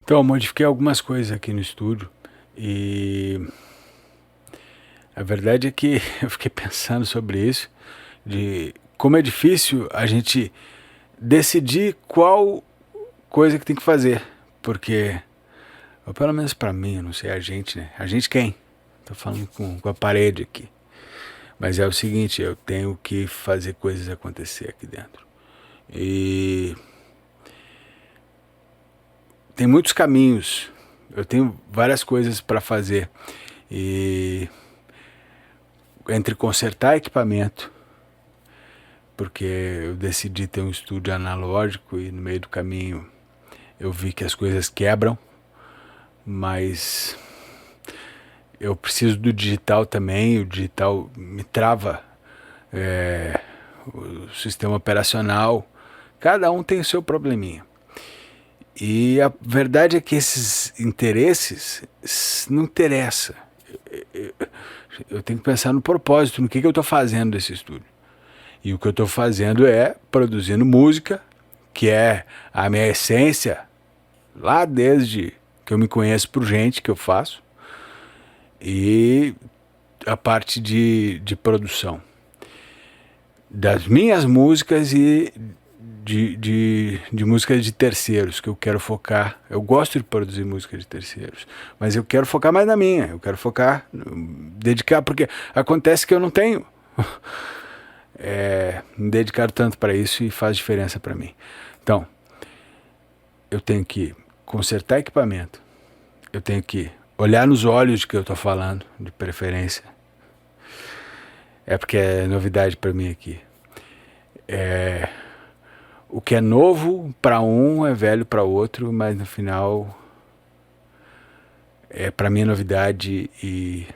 Então, eu modifiquei algumas coisas aqui no estúdio e a verdade é que eu fiquei pensando sobre isso, de como é difícil a gente decidir qual coisa que tem que fazer, porque, ou pelo menos pra mim, eu não sei a gente, né? A gente quem? Tô falando com a parede aqui. Mas é o seguinte, eu tenho que fazer coisas acontecer aqui dentro. E tem muitos caminhos. Eu tenho várias coisas para fazer. E entre consertar equipamento, porque eu decidi ter um estúdio analógico e no meio do caminho eu vi que as coisas quebram, mas eu preciso do digital também, o digital me trava o sistema operacional, cada um tem o seu probleminha. E a verdade é que esses interesses não interessa. Eu tenho que pensar no propósito, no que eu estou fazendo desse estúdio. E o que eu estou fazendo é produzindo música, que é a minha essência, lá desde que eu me conheço por gente que eu faço, e a parte de produção das minhas músicas e de músicas de terceiros, que eu quero focar. Eu gosto de produzir música de terceiros, mas eu quero focar mais na minha. Eu quero focar, dedicar, porque acontece que eu não tenho me dedicar tanto para isso e faz diferença para mim. Então, eu tenho que consertar equipamento, eu tenho que olhar nos olhos de que eu estou falando, de preferência. É porque é novidade para mim aqui. O que é novo para um é velho para outro, mas no final para mim é novidade e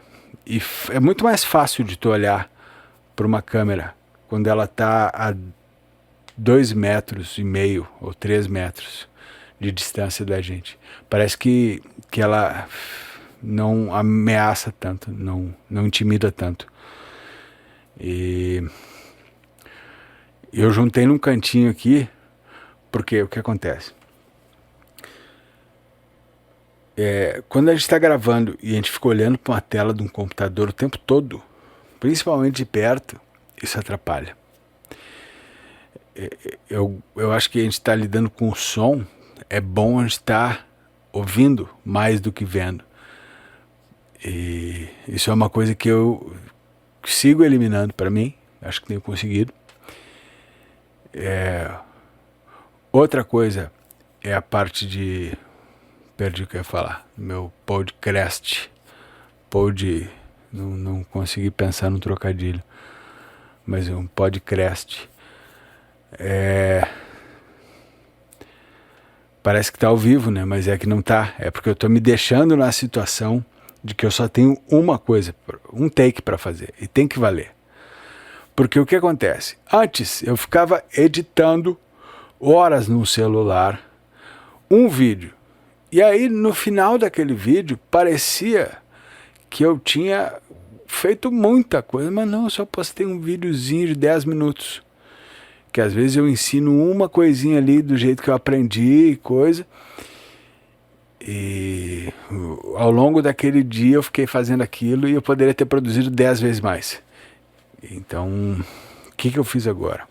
é muito mais fácil de tu olhar para uma câmera quando ela está a 2,5 metros ou 3 metros de distância da gente. Parece que ela não ameaça tanto, não intimida tanto. E eu juntei num cantinho aqui, porque o que acontece? Quando a gente está gravando e a gente fica olhando para uma tela de um computador o tempo todo, principalmente de perto, isso atrapalha. Eu acho que a gente está lidando com o som, é bom a gente estar ouvindo mais do que vendo. E isso é uma coisa que eu sigo eliminando para mim, acho que tenho conseguido. Outra coisa é a parte de. Perdi o que eu ia falar. Meu podcast. Não consegui pensar no trocadilho. Mas é um podcast. Parece que tá ao vivo, né? Mas é que não tá. É porque eu tô me deixando na situação de que eu só tenho uma coisa, um take para fazer. E tem que valer. Porque o que acontece? Antes eu ficava editando horas no celular um vídeo. E aí no final daquele vídeo parecia que eu tinha feito muita coisa, mas não, eu só postei um videozinho de 10 minutos. Que às vezes eu ensino uma coisinha ali do jeito que eu aprendi, coisa. E ao longo daquele dia eu fiquei fazendo aquilo e eu poderia ter produzido 10 vezes mais. Então, o que eu fiz agora?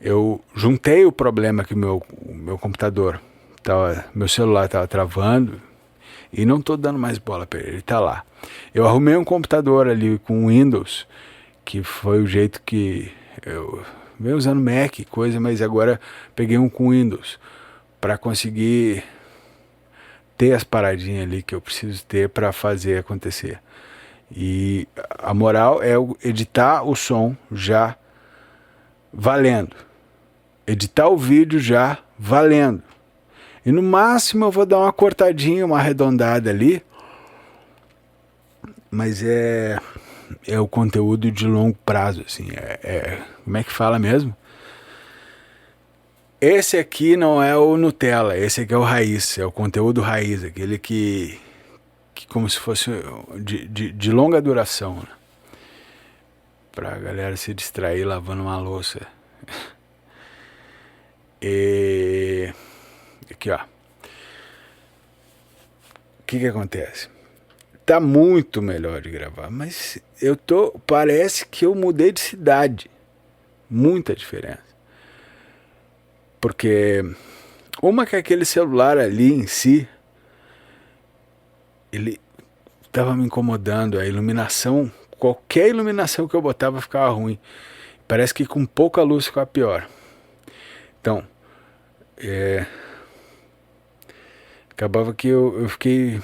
Eu juntei o problema que o meu computador, meu celular estava travando e não estou dando mais bola para ele está lá. Eu arrumei um computador ali com Windows, que foi o jeito que eu venho usando Mac, coisa, mas agora peguei um com Windows para conseguir ter as paradinhas ali que eu preciso ter para fazer acontecer. E a moral é editar o som já valendo. Editar o vídeo já valendo. E no máximo eu vou dar uma cortadinha, uma arredondada ali. Mas é o conteúdo de longo prazo, assim. Como é que fala mesmo? Esse aqui não é o Nutella, esse aqui é o raiz, é o conteúdo raiz, aquele que como se fosse de longa duração, né? Pra galera se distrair lavando uma louça. E aqui, ó. que acontece? Tá muito melhor de gravar, mas parece que eu mudei de cidade. Muita diferença. Porque uma que aquele celular ali em si, ele estava me incomodando, a iluminação, qualquer iluminação que eu botava ficava ruim. Parece que com pouca luz ficava pior. Então, acabava que eu fiquei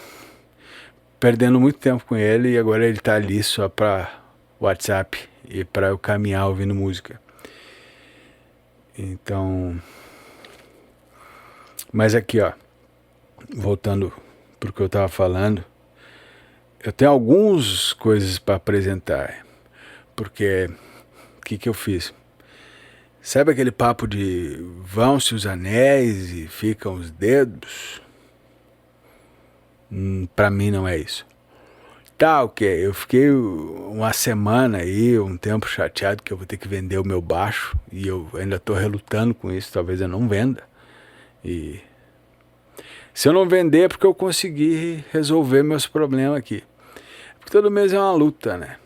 perdendo muito tempo com ele e agora ele tá ali só para WhatsApp e para eu caminhar ouvindo música. Então, mas aqui ó, voltando pro que eu tava falando, eu tenho algumas coisas para apresentar, porque o que eu fiz? Sabe aquele papo de vão-se os anéis e ficam os dedos? Pra mim não é isso. Tá, ok, eu fiquei uma semana aí, um tempo chateado que eu vou ter que vender o meu baixo e eu ainda tô relutando com isso, talvez eu não venda. E se eu não vender é porque eu consegui resolver meus problemas aqui. Porque todo mês é uma luta, né?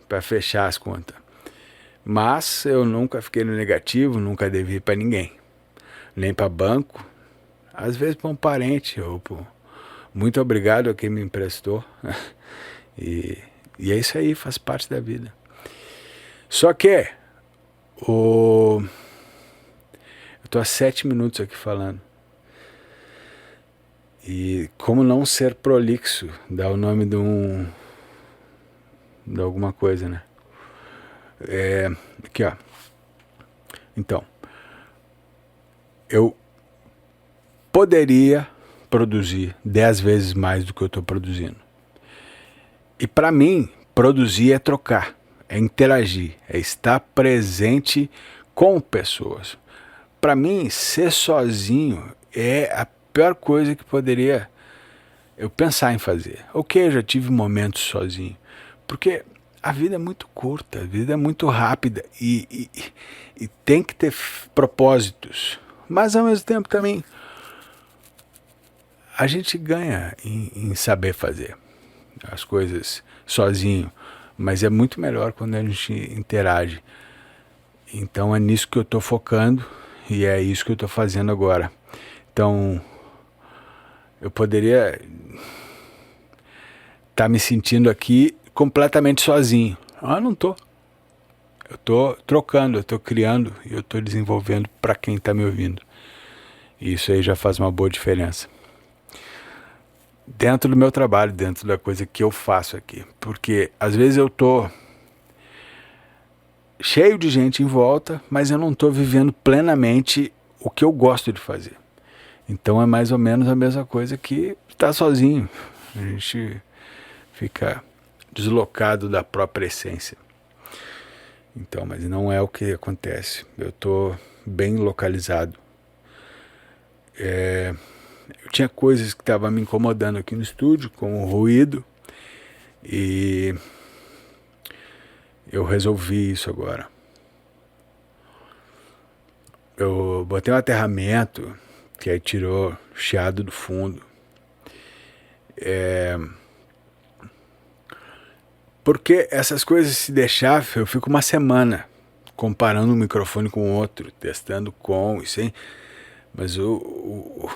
Pra fechar as contas. Mas eu nunca fiquei no negativo, nunca devi pra ninguém. Nem pra banco, às vezes pra um parente ou muito obrigado a quem me emprestou. E é isso aí, faz parte da vida. Só que eu tô há 7 minutos aqui falando. E como não ser prolixo, dá o nome de alguma coisa, né? Aqui ó. Então, eu poderia produzir 10 vezes mais do que eu estou produzindo. E para mim, produzir é trocar, é interagir, é estar presente com pessoas. Para mim, ser sozinho é a pior coisa que poderia eu pensar em fazer. Ok, eu já tive momentos sozinho, porque a vida é muito curta, a vida é muito rápida e tem que ter propósitos. Mas ao mesmo tempo também a gente ganha em saber fazer as coisas sozinho, mas é muito melhor quando a gente interage. Então é nisso que eu estou focando e é isso que eu estou fazendo agora. Então eu poderia estar me sentindo aqui completamente sozinho. Ah, não tô. Eu tô trocando, eu tô criando e eu tô desenvolvendo para quem está me ouvindo. E isso aí já faz uma boa diferença. Dentro do meu trabalho, dentro da coisa que eu faço aqui. Porque às vezes eu tô cheio de gente em volta, mas eu não tô vivendo plenamente o que eu gosto de fazer. Então é mais ou menos a mesma coisa que estar sozinho. A gente fica deslocado da própria essência. Então, mas não é o que acontece. Eu tô bem localizado. Eu tinha coisas que estavam me incomodando aqui no estúdio, como o ruído, e eu resolvi isso agora. Eu botei um aterramento que aí tirou chiado do fundo. Porque essas coisas, se deixar, eu fico uma semana comparando um microfone com o outro, testando com e sem. Mas o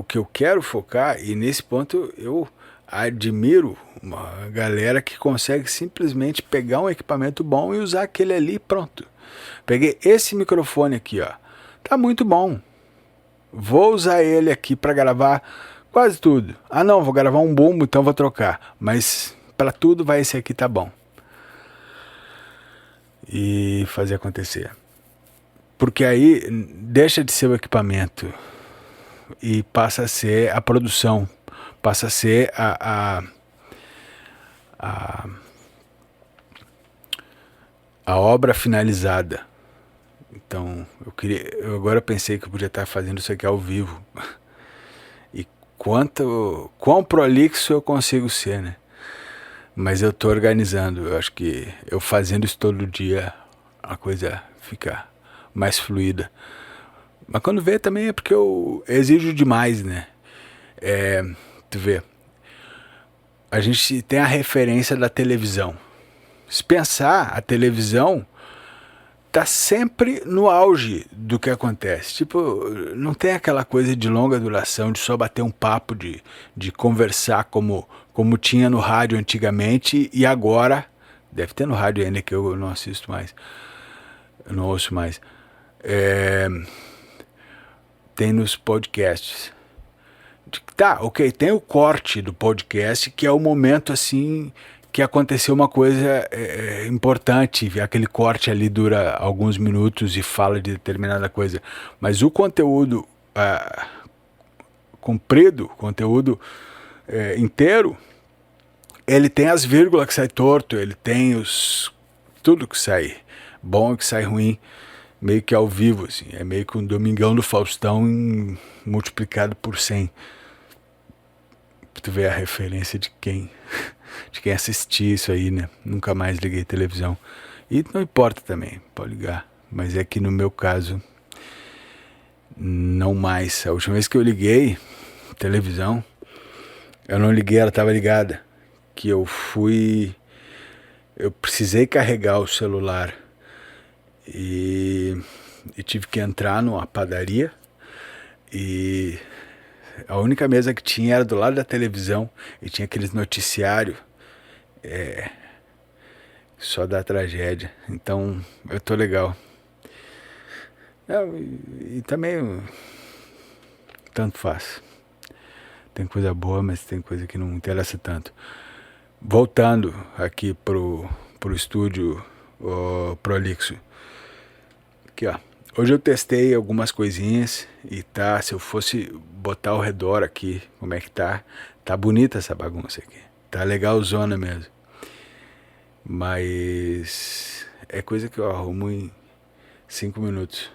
que eu quero focar, e nesse ponto eu admiro uma galera que consegue simplesmente pegar um equipamento bom e usar aquele ali e pronto. Peguei esse microfone aqui, ó. Tá muito bom. Vou usar ele aqui para gravar quase tudo. Ah não, vou gravar um bumbo, então vou trocar. Mas para tudo vai esse aqui, tá bom. E fazer acontecer. Porque aí deixa de ser o equipamento e passa a ser a produção, passa a ser a obra finalizada. Então eu agora pensei que eu podia estar fazendo isso aqui ao vivo. E quão prolixo eu consigo ser, né? Mas eu tô organizando. Eu acho que eu fazendo isso todo dia a coisa fica mais fluida. Mas quando vê também é porque eu exijo demais, né? Tu vê, a gente tem a referência da televisão. Se pensar, a televisão tá sempre no auge do que acontece. Tipo, não tem aquela coisa de longa duração, de só bater um papo, de conversar como tinha no rádio antigamente e agora, deve ter no rádio ainda que eu não assisto mais, eu não ouço mais, tem nos podcasts. Tá, ok, tem o corte do podcast, que é o momento assim que aconteceu uma coisa importante, aquele corte ali dura alguns minutos e fala de determinada coisa, mas o conteúdo comprido, conteúdo inteiro, ele tem as vírgulas que sai torto, ele tem tudo que sai bom e que sai ruim, meio que ao vivo, assim, é meio que um Domingão do Faustão multiplicado por 100. Tu vê a referência de quem assistia isso aí, né? Nunca mais liguei televisão. E não importa também, pode ligar. Mas é que no meu caso, não mais. A última vez que eu liguei televisão, eu não liguei, ela estava ligada. Que eu precisei carregar o celular e tive que entrar numa padaria e a única mesa que tinha era do lado da televisão e tinha aqueles noticiários só da tragédia. Então eu tô legal. E também tanto faz. Tem coisa boa, mas tem coisa que não interessa tanto. Voltando aqui pro estúdio Prolixo. Aqui, ó. Hoje eu testei algumas coisinhas e tá, se eu fosse botar ao redor aqui, como é que tá? Tá bonita essa bagunça aqui. Tá legalzona mesmo. Mas é coisa que eu arrumo em 5 minutos.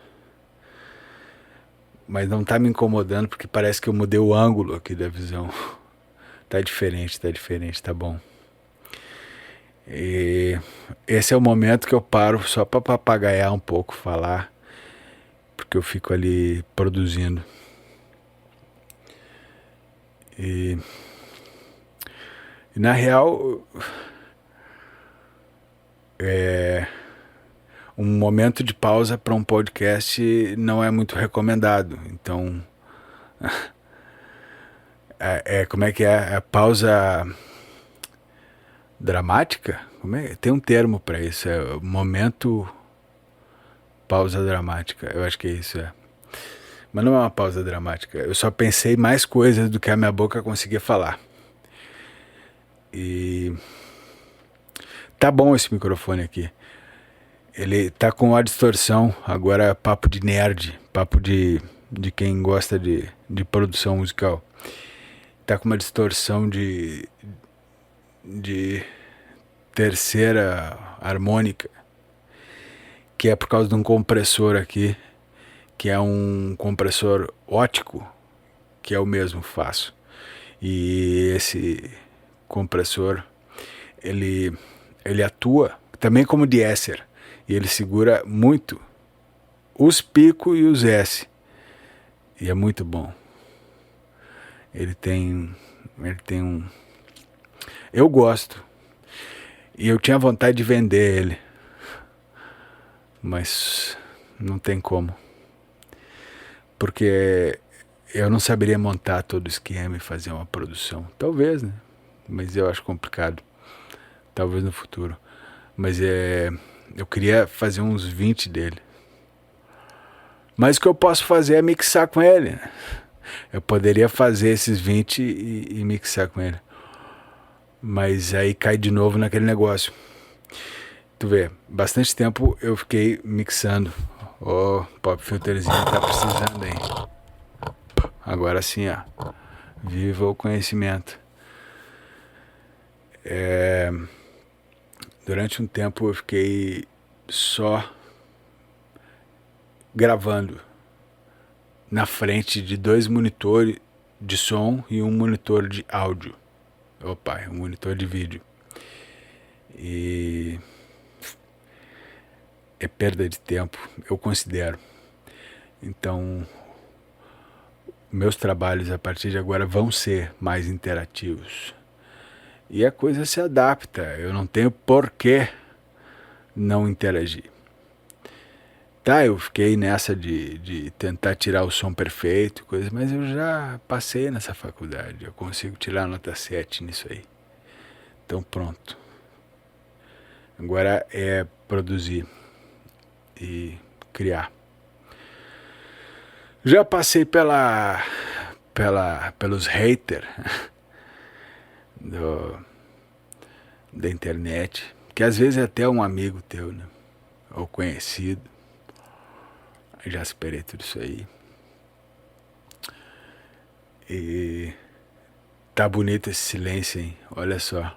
Mas não tá me incomodando porque parece que eu mudei o ângulo aqui da visão. Tá diferente, tá bom. E esse é o momento que eu paro só pra papagaiar um pouco, falar, porque eu fico ali produzindo. E na real, um momento de pausa para um podcast não é muito recomendado. Então, como é que é? É pausa dramática? Tem um termo para isso, é momento pausa dramática. Eu acho que é isso, Mas não é uma pausa dramática. Eu só pensei mais coisas do que a minha boca conseguia falar. E tá bom esse microfone aqui. Ele tá com a distorção. Agora é papo de nerd, papo de quem gosta de produção musical. Tá com uma distorção de terceira harmônica, que é por causa de um compressor aqui, que é um compressor ótico, que é o mesmo faço. E esse compressor, ele atua também como deesser, e ele segura muito os picos e os S, e é muito bom. Ele tem um... Eu gosto. E eu tinha vontade de vender ele, mas não tem como. Porque eu não saberia montar todo o esquema e fazer uma produção. Talvez, né? Mas eu acho complicado. Talvez no futuro. Mas eu queria fazer uns 20 dele. Mas o que eu posso fazer é mixar com ele, né? Eu poderia fazer esses 20 e mixar com ele. Mas aí cai de novo naquele negócio. Tu vê, bastante tempo eu fiquei mixando. Pop Filterzinho tá precisando aí. Agora sim, ó. Viva o conhecimento. Durante um tempo eu fiquei só gravando na frente de 2 monitores de som e um monitor de áudio. Um monitor de vídeo. E é perda de tempo, eu considero. Então, meus trabalhos a partir de agora vão ser mais interativos. E a coisa se adapta, eu não tenho por que não interagir. Tá, eu fiquei nessa de tentar tirar o som perfeito, coisa, mas eu já passei nessa faculdade, eu consigo tirar nota 7 nisso aí. Então pronto. Agora é produzir e criar. Já passei pelos haters da internet, que às vezes é até um amigo teu, né? Ou conhecido. Já esperei tudo isso aí. E tá bonito esse silêncio, hein? Olha só.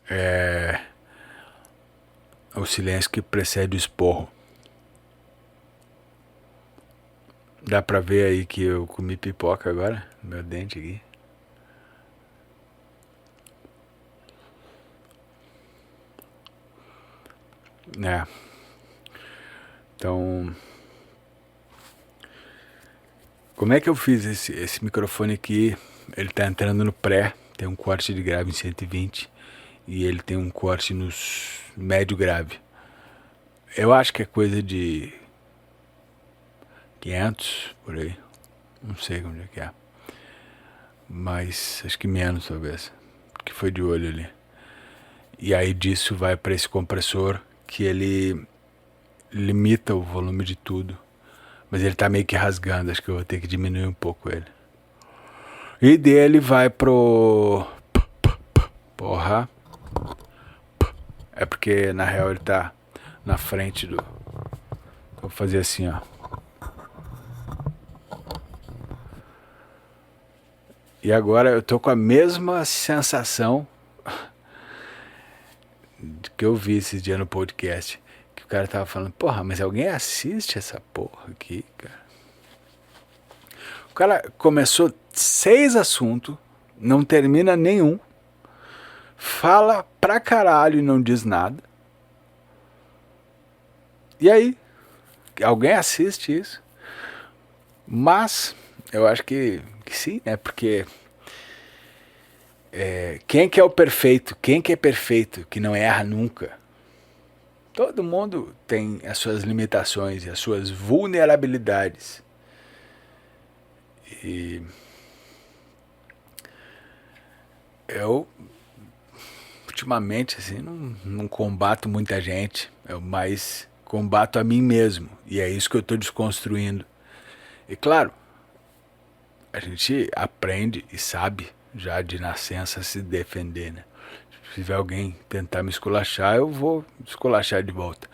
É o silêncio que precede o esporro. Dá pra ver aí que eu comi pipoca agora, no meu dente aqui. É. Então, como é que eu fiz esse microfone aqui? Ele tá entrando no pré, tem um corte de grave em 120 e ele tem um corte no médio grave. Eu acho que é coisa de 500 por aí, não sei onde é que é, mas acho que menos talvez, que foi de olho ali. E aí disso vai para esse compressor que ele limita o volume de tudo, mas ele tá meio que rasgando, acho que eu vou ter que diminuir um pouco ele. E dele vai pro... Porra. É porque na real ele tá na frente do... Vou fazer assim, ó. E agora eu tô com a mesma sensação que eu vi esses dias no podcast. Que o cara tava falando, porra, mas alguém assiste essa porra aqui, cara? O cara começou 6 assuntos, não termina nenhum, fala pra caralho e não diz nada. E aí? Alguém assiste isso? Mas eu acho que sim, né? Porque quem que é o perfeito? Quem que é perfeito, que não erra nunca? Todo mundo tem as suas limitações e as suas vulnerabilidades. E eu ultimamente assim não combato muita gente, eu mais combato a mim mesmo, e é isso que eu estou desconstruindo. E claro, a gente aprende e sabe já de nascença se defender, né? Se tiver alguém tentar me esculachar, eu vou esculachar de volta.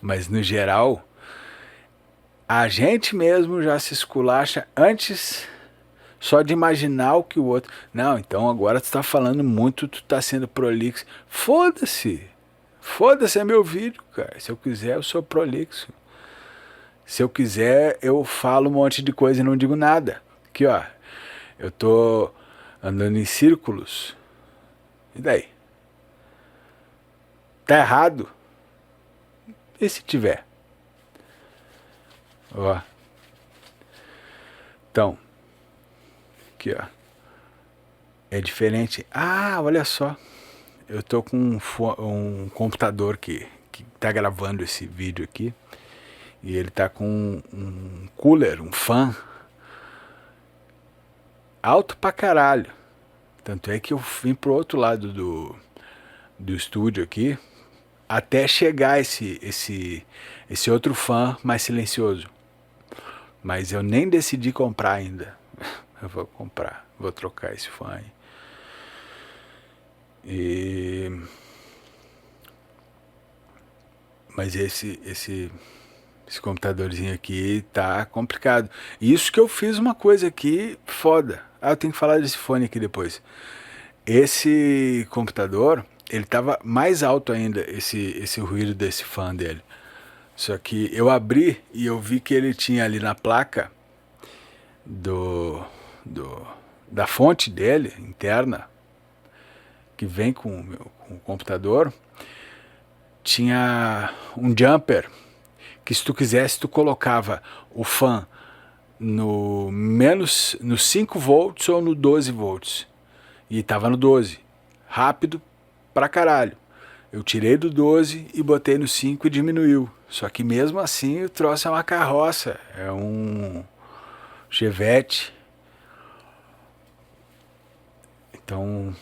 Mas no geral, a gente mesmo já se esculacha antes só de imaginar o que o outro... Não, então agora tu tá falando muito, tu tá sendo prolixo. Foda-se. Foda-se, é meu vídeo, cara. Se eu quiser, eu sou prolixo. Se eu quiser, eu falo um monte de coisa e não digo nada. Aqui, ó. Eu tô andando em círculos. E daí? Tá errado? E se tiver? Ó. Então. Aqui, ó. É diferente. Ah, olha só. Eu tô com um computador que tá gravando esse vídeo aqui. E ele tá com um cooler, um fan alto pra caralho. Tanto é que eu vim pro outro lado do estúdio aqui até chegar esse outro fan mais silencioso. Mas eu nem decidi comprar ainda. Eu vou comprar, vou trocar esse fan aí. Mas esse computadorzinho aqui tá complicado. Isso que eu fiz uma coisa aqui foda. Ah, eu tenho que falar desse fone aqui depois. Esse computador, ele tava mais alto ainda, esse ruído desse fã dele. Só que eu abri e eu vi que ele tinha ali na placa da fonte dele, interna, que vem com o computador, tinha um jumper que se tu quisesse, tu colocava o fan no 5 volts ou no 12 volts. E tava no 12. Rápido pra caralho. Eu tirei do 12 e botei no 5 e diminuiu. Só que mesmo assim o troço é uma carroça. É um Chevette. Então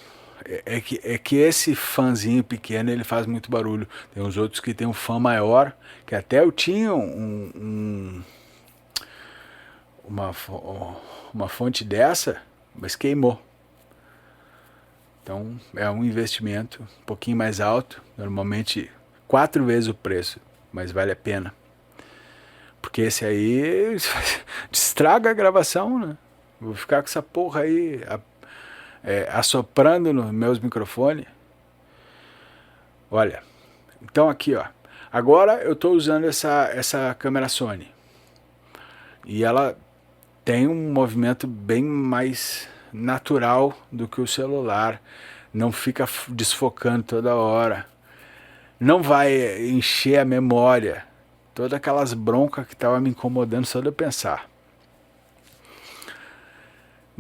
é que esse fãzinho pequeno ele faz muito barulho. Tem uns outros que tem um fã maior, que até eu tinha uma fonte dessa, mas queimou. Então é um investimento um pouquinho mais alto, normalmente 4 vezes o preço, mas vale a pena. Porque esse aí estraga a gravação, né? Vou ficar com essa porra aí assoprando nos meus microfones. Olha, então aqui ó, agora eu estou usando essa câmera Sony e ela tem um movimento bem mais natural do que o celular, não fica desfocando toda hora, não vai encher a memória, todas aquelas broncas que estavam me incomodando só de eu pensar.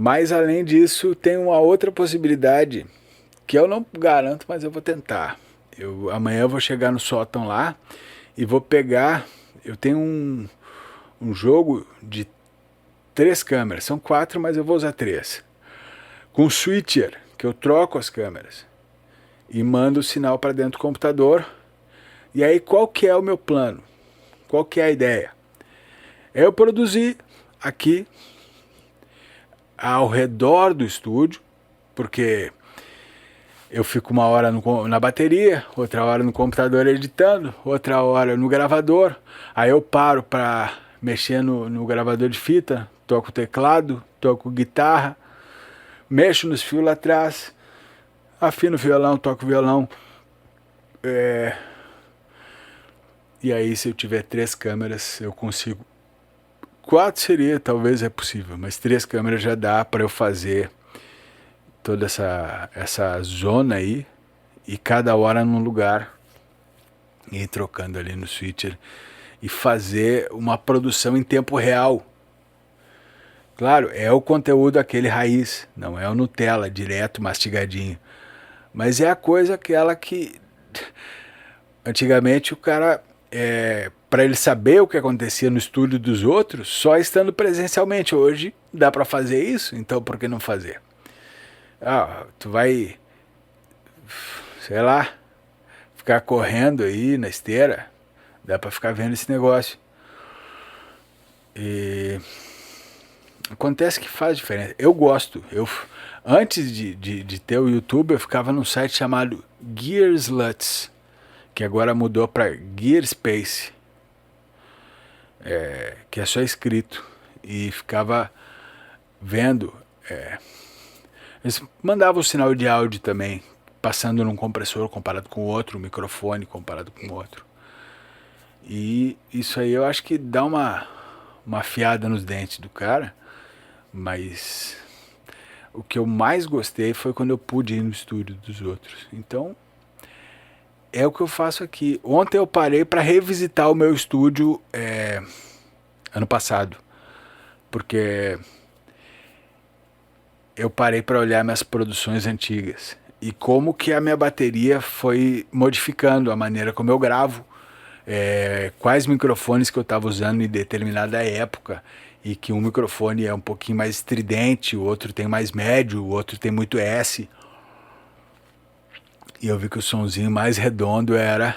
Mas além disso, tem uma outra possibilidade que eu não garanto, mas eu vou tentar. Amanhã eu vou chegar no sótão lá e vou pegar. Eu tenho um jogo de 3 câmeras, são 4, mas eu vou usar 3. Com switcher, que eu troco as câmeras e mando o sinal para dentro do computador. E aí qual que é o meu plano? Qual que é a ideia? É eu produzir aqui ao redor do estúdio, porque eu fico uma hora na bateria, outra hora no computador editando, outra hora no gravador, aí eu paro para mexer no gravador de fita, toco teclado, toco guitarra, mexo nos fios lá atrás, afino o violão, toco violão. E aí se eu tiver 3 câmeras eu consigo. 4 seria, talvez é possível, mas 3 câmeras já dá para eu fazer toda essa zona aí e cada hora num lugar e ir trocando ali no switcher e fazer uma produção em tempo real. Claro, é o conteúdo aquele raiz, não é o Nutella direto mastigadinho, mas é a coisa aquela que antigamente o cara para ele saber o que acontecia no estúdio dos outros, só estando presencialmente. Hoje dá para fazer isso, então por que não fazer? Tu vai, sei lá, ficar correndo aí na esteira, dá para ficar vendo esse negócio. E acontece que faz diferença. Eu gosto. Antes de ter o YouTube, eu ficava num site chamado Gearsluts, que agora mudou para Gearspace, que é só escrito, e ficava vendo. Eles mandavam o sinal de áudio também, passando num compressor comparado com o outro, um microfone comparado com o outro. E isso aí eu acho que dá uma afiada nos dentes do cara, mas o que eu mais gostei foi quando eu pude ir no estúdio dos outros. Então é o que eu faço aqui. Ontem eu parei para revisitar o meu estúdio ano passado, porque eu parei para olhar minhas produções antigas e como que a minha bateria foi modificando a maneira como eu gravo, quais microfones que eu estava usando em determinada época, e que um microfone é um pouquinho mais estridente, o outro tem mais médio, o outro tem muito S. E eu vi que o sonzinho mais redondo era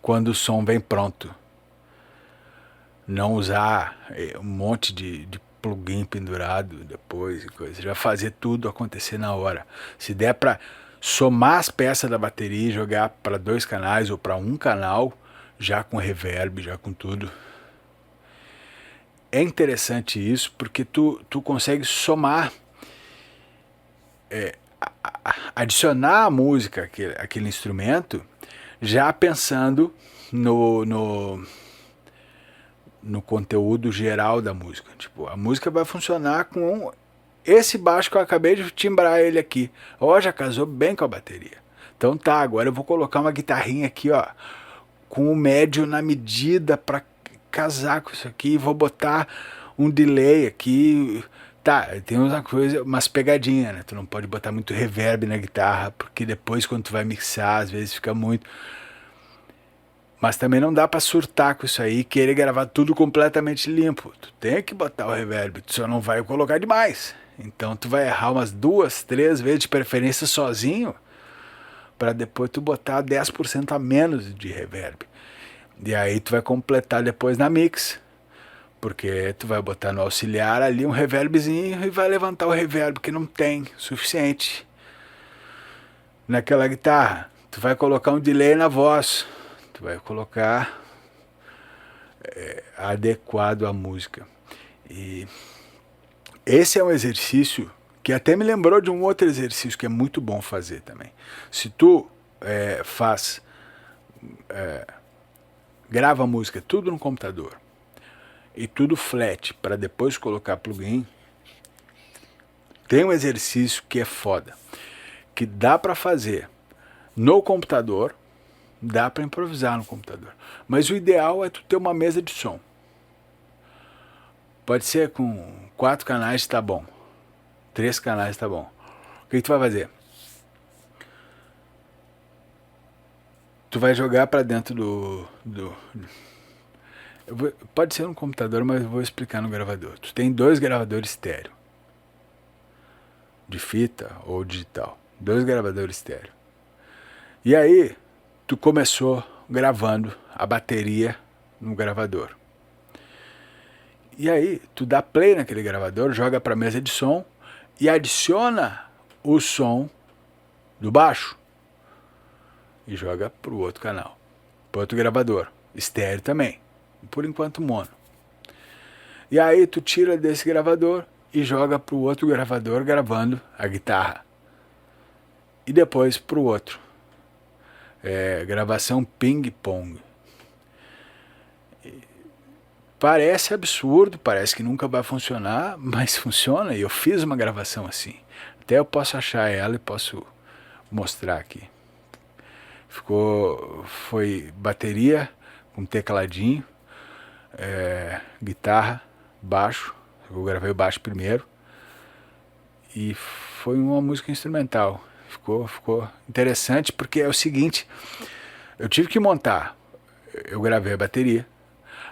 quando o som vem pronto. Não usar um monte de plugin pendurado depois e coisa. Já fazer tudo acontecer na hora. Se der para somar as peças da bateria e jogar para 2 canais ou para 1 canal, já com reverb, já com tudo. É interessante isso porque tu consegue somar, adicionar a música, aquele instrumento, já pensando no conteúdo geral da música. Tipo, a música vai funcionar com esse baixo que eu acabei de timbrar ele aqui. Já casou bem com a bateria. Então tá, agora eu vou colocar uma guitarrinha aqui, ó, com o médio na medida para casar com isso aqui. Vou botar um delay aqui, Tá, tem uma coisa, umas pegadinhas, né? Tu não pode botar muito reverb na guitarra, porque depois quando tu vai mixar, às vezes fica muito. Mas também não dá pra surtar com isso aí e querer gravar tudo completamente limpo. Tu tem que botar o reverb, tu só não vai colocar demais. Então tu vai errar umas 2, 3 vezes de preferência sozinho, para depois tu botar 10% a menos de reverb. E aí tu vai completar depois na mix, porque tu vai botar no auxiliar ali um reverbzinho e vai levantar o reverb que não tem suficiente naquela guitarra. Tu vai colocar um delay na voz, tu vai colocar adequado à música. E esse é um exercício que até me lembrou de um outro exercício que é muito bom fazer também. Se tu grava a música tudo no computador e tudo flat para depois colocar plugin, tem um exercício que é foda, que dá para fazer no computador, dá para improvisar no computador, mas o ideal é tu ter uma mesa de som. Pode ser com 4 canais, tá bom. 3 canais, tá bom. O que tu vai fazer? Tu vai jogar para dentro pode ser no computador, mas eu vou explicar no gravador. Tu tem 2 gravadores estéreo, de fita ou digital. 2 gravadores estéreo. E aí, tu começou gravando a bateria no gravador. E aí, tu dá play naquele gravador, joga para a mesa de som e adiciona o som do baixo e joga para o outro canal, para outro gravador, estéreo também, por enquanto mono. E aí tu tira desse gravador e joga para o outro gravador gravando a guitarra. E depois para o outro. Gravação ping-pong. Parece absurdo, parece que nunca vai funcionar, mas funciona e eu fiz uma gravação assim. Até eu posso achar ela e posso mostrar aqui. Foi bateria com tecladinho, guitarra, baixo. Eu gravei o baixo primeiro e foi uma música instrumental. Ficou interessante porque é o seguinte, eu tive que montar, eu gravei a bateria,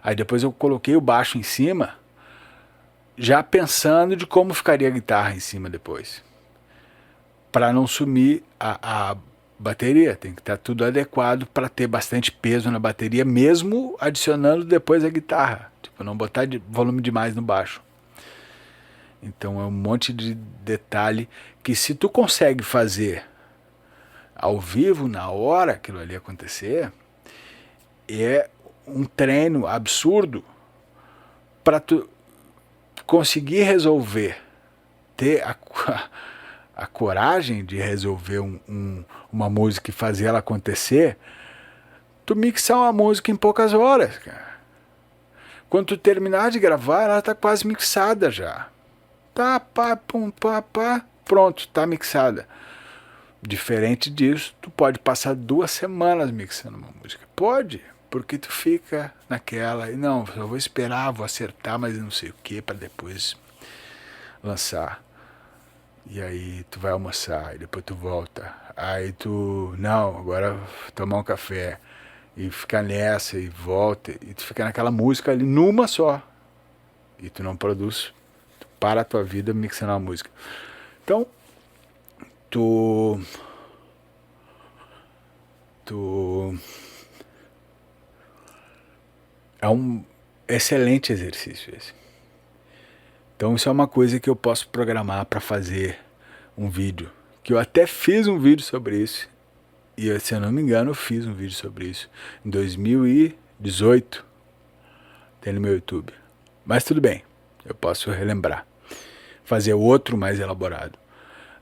aí depois eu coloquei o baixo em cima, já pensando de como ficaria a guitarra em cima depois, para não sumir a bateria. Tem que estar tudo adequado para ter bastante peso na bateria, mesmo adicionando depois a guitarra, tipo, não botar volume demais no baixo. Então é um monte de detalhe que se tu consegue fazer ao vivo, na hora aquilo ali acontecer, é um treino absurdo para tu conseguir resolver, ter a coragem de resolver uma música e fazer ela acontecer, tu mixar uma música em poucas horas, cara. Quando tu terminar de gravar, ela tá quase mixada já. Tá, pá, pum, pá, pá, pronto, tá mixada. Diferente disso, tu pode passar 2 semanas mixando uma música. Pode, porque tu fica naquela, e não, eu vou esperar, vou acertar, mas não sei o que, para depois lançar. E aí tu vai almoçar, e depois tu volta. Aí tu, não, agora tomar um café. E ficar nessa, e volta, e tu fica naquela música ali, numa só. E tu não produz, tu para a tua vida mixando a música. Então, é um excelente exercício esse. Então isso é uma coisa que eu posso programar para fazer um vídeo, que eu até fiz um vídeo sobre isso, e se eu não me engano eu fiz um vídeo sobre isso em 2018, tem no meu YouTube, mas tudo bem, eu posso relembrar, fazer outro mais elaborado.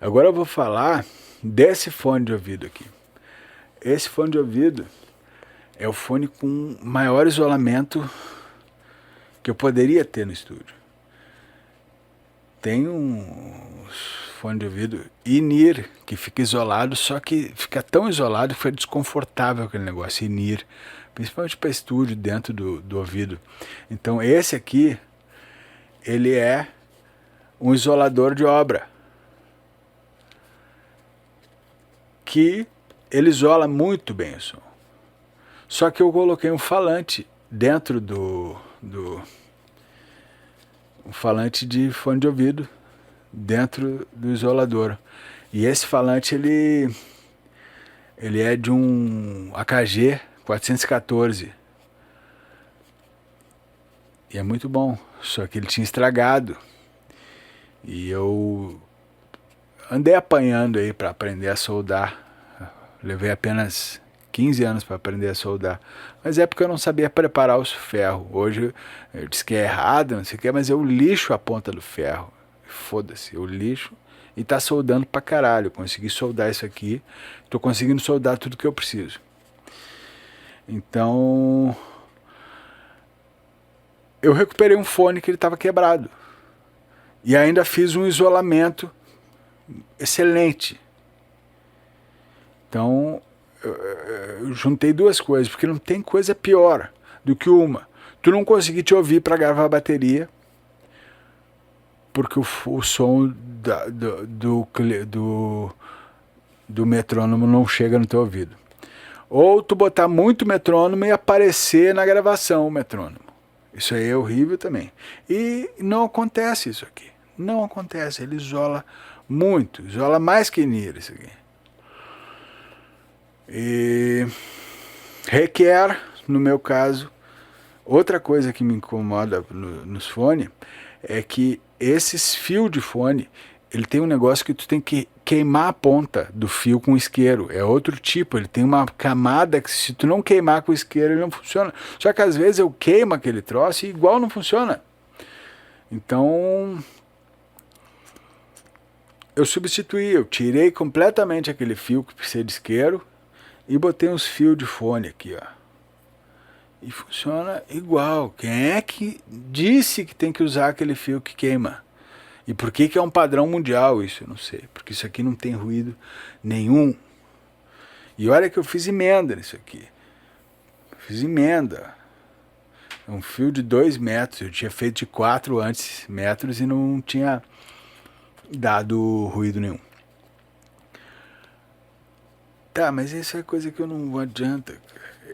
Agora eu vou falar desse fone de ouvido aqui. Esse fone de ouvido é o fone com maior isolamento que eu poderia ter no estúdio. Tem um fone de ouvido in-ear que fica isolado, só que fica tão isolado que foi desconfortável aquele negócio in-ear, principalmente para estúdio, dentro do ouvido. Então esse aqui, ele é um isolador de obra, que ele isola muito bem o som. Só que eu coloquei um falante dentro um falante de fone de ouvido dentro do isolador. E esse falante ele é de um AKG 414. E é muito bom, só que ele tinha estragado. E eu andei apanhando aí para aprender a soldar. Levei apenas 15 anos para aprender a soldar. Mas é porque eu não sabia preparar os ferros. Hoje eu disse que é errado, não sei o que, mas eu lixo a ponta do ferro. Foda-se, eu lixo e tá soldando pra caralho. Consegui soldar isso aqui. Tô conseguindo soldar tudo que eu preciso. Então eu recuperei um fone que ele estava quebrado. E ainda fiz um isolamento excelente. Então eu juntei duas coisas, porque não tem coisa pior do que uma. Tu não conseguir te ouvir para gravar a bateria, porque o som do metrônomo não chega no teu ouvido. Ou tu botar muito metrônomo e aparecer na gravação o metrônomo. Isso aí é horrível também. E não acontece isso aqui. Não acontece. Ele isola muito. Isola mais que Nira isso aqui. E requer, no meu caso, outra coisa que me incomoda nos fones é que esses fios de fone, ele tem um negócio que tu tem que queimar a ponta do fio com isqueiro. É outro tipo, ele tem uma camada que se tu não queimar com isqueiro ele não funciona. Só que às vezes eu queimo aquele troço e igual não funciona. Então eu substituí, eu tirei completamente aquele fio que precisa de isqueiro e botei uns fios de fone aqui, ó. E funciona igual. Quem é que disse que tem que usar aquele fio que queima? E por que é um padrão mundial isso? Eu não sei. Porque isso aqui não tem ruído nenhum. E olha que eu fiz emenda nisso aqui. Fiz emenda. É um fio de 2 metros. Eu tinha feito de 4 metros e não tinha dado ruído nenhum. Tá, mas isso é coisa que eu não adianta.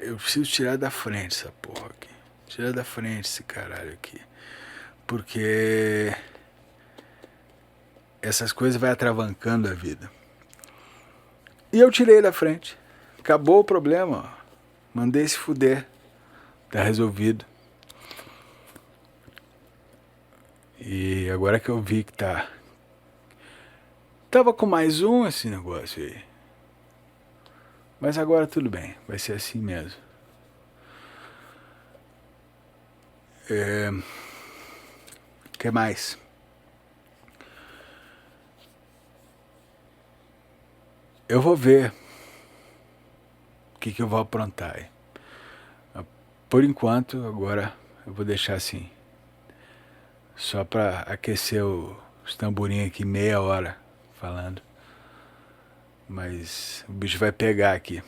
Eu preciso tirar da frente essa porra aqui. Tirar da frente esse caralho aqui. Porque essas coisas vai atravancando a vida. E eu tirei da frente. Acabou o problema, ó. Mandei se fuder. Tá resolvido. E agora que eu vi que tá... Tava com mais um esse negócio aí. Mas agora tudo bem. Vai ser assim mesmo. O que mais? Eu vou ver o que eu vou aprontar aí. Por enquanto, agora eu vou deixar assim. Só para aquecer os tamborinhos aqui meia hora falando. Mas o bicho vai pegar aqui.